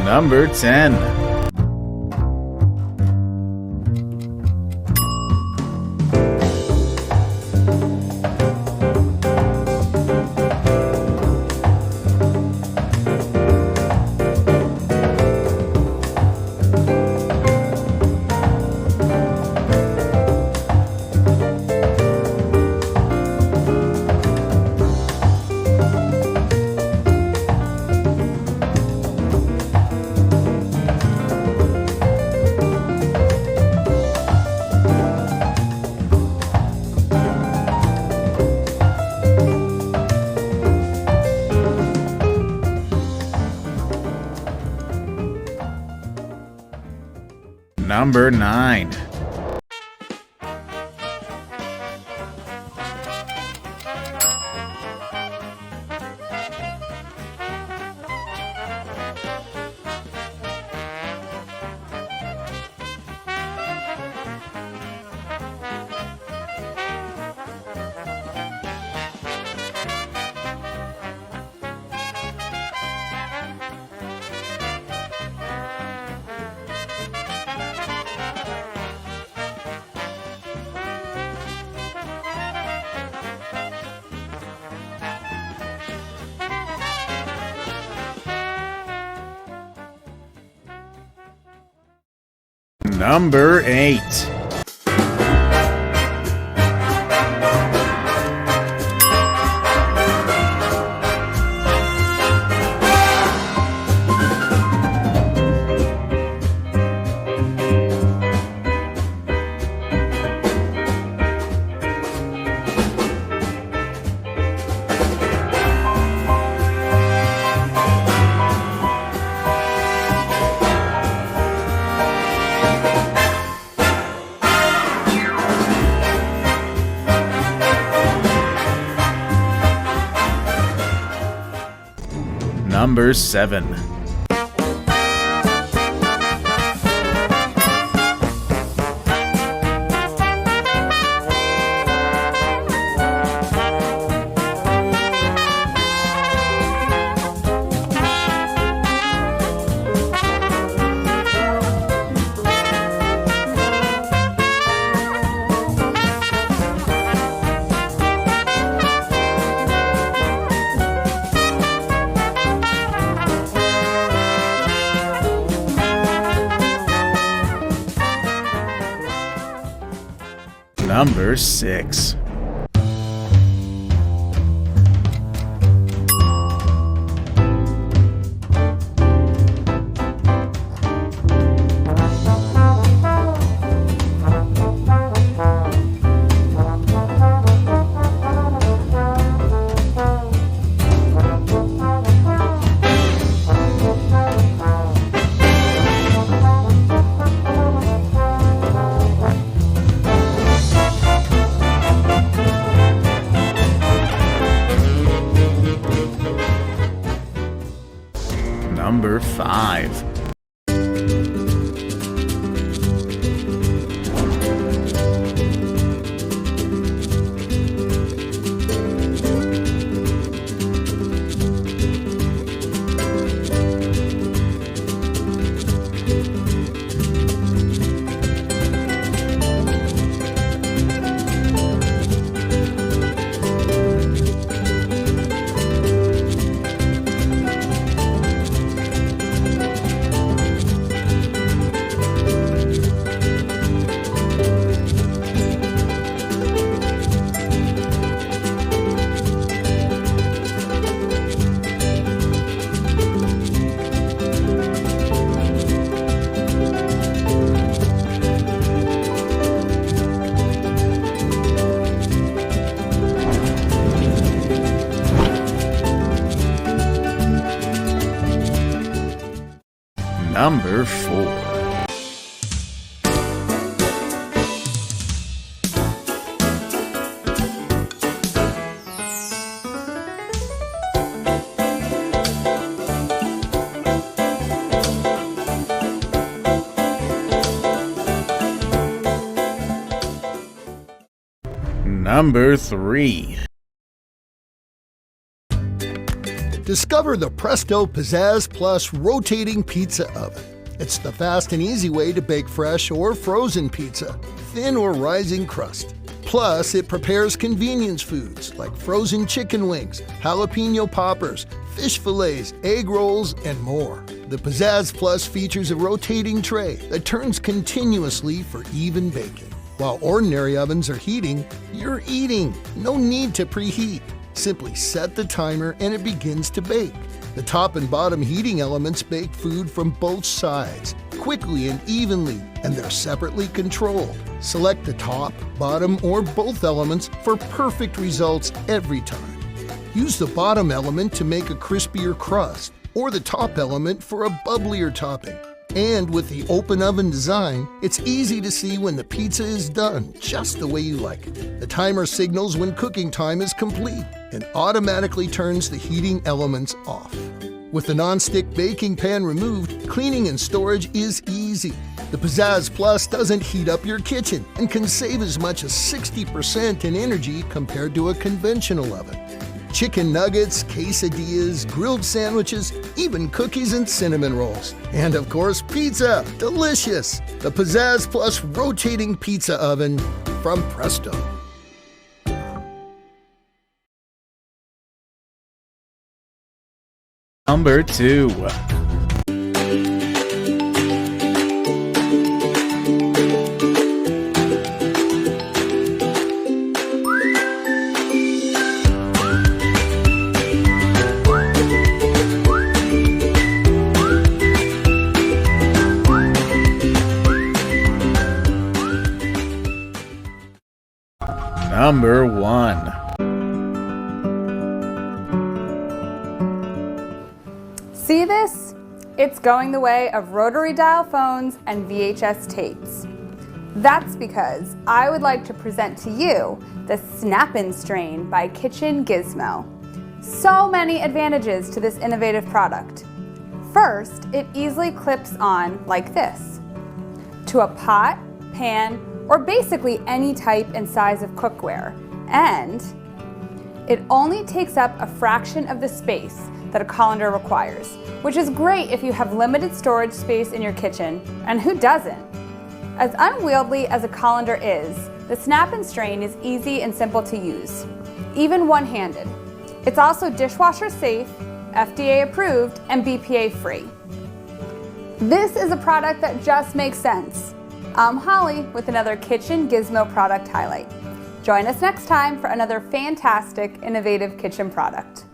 Number 10. Number 9. Number 8. Number 7. Number 6. Number 5. Number 4. Number 3. Discover the Presto Pizzazz Plus rotating pizza oven. It's the fast and easy way to bake fresh or frozen pizza, thin or rising crust. Plus, it prepares convenience foods like frozen chicken wings, jalapeno poppers, fish fillets, egg rolls, and more. The Pizzazz Plus features a rotating tray that turns continuously for even baking. While ordinary ovens are heating, you're eating. No need to preheat. Simply set the timer and it begins to bake. The top and bottom heating elements bake food from both sides, quickly and evenly, and they're separately controlled. Select the top, bottom, or both elements for perfect results every time. Use the bottom element to make a crispier crust, or the top element for a bubblier topping. And with the open oven design, it's easy to see when the pizza is done just the way you like it. The timer signals when cooking time is complete and automatically turns the heating elements off. With the non-stick baking pan removed, cleaning and storage is easy. The Pizzazz Plus doesn't heat up your kitchen and can save as much as 60% in energy compared to a conventional oven. Chicken nuggets, quesadillas, grilled sandwiches, even cookies and cinnamon rolls. And of course, pizza! Delicious! The Pizzazz Plus rotating pizza oven from Presto. Number 2. Number 1. See this? It's going the way of rotary dial phones and VHS tapes. That's because I would like to present to you the Snap-In Strain by Kitchen Gizmo. So many advantages to this innovative product. First, it easily clips on like this to a pot, pan, or basically any type and size of cookware, and it only takes up a fraction of the space that a colander requires, which is great if you have limited storage space in your kitchen, and who doesn't? As unwieldy as a colander is, the Snap-In Strain is easy and simple to use, even one-handed. It's also dishwasher safe, FDA approved, and BPA free. This is a product that just makes sense. I'm Holly with another Kitchen Gizmo product highlight. Join us next time for another fantastic, innovative kitchen product.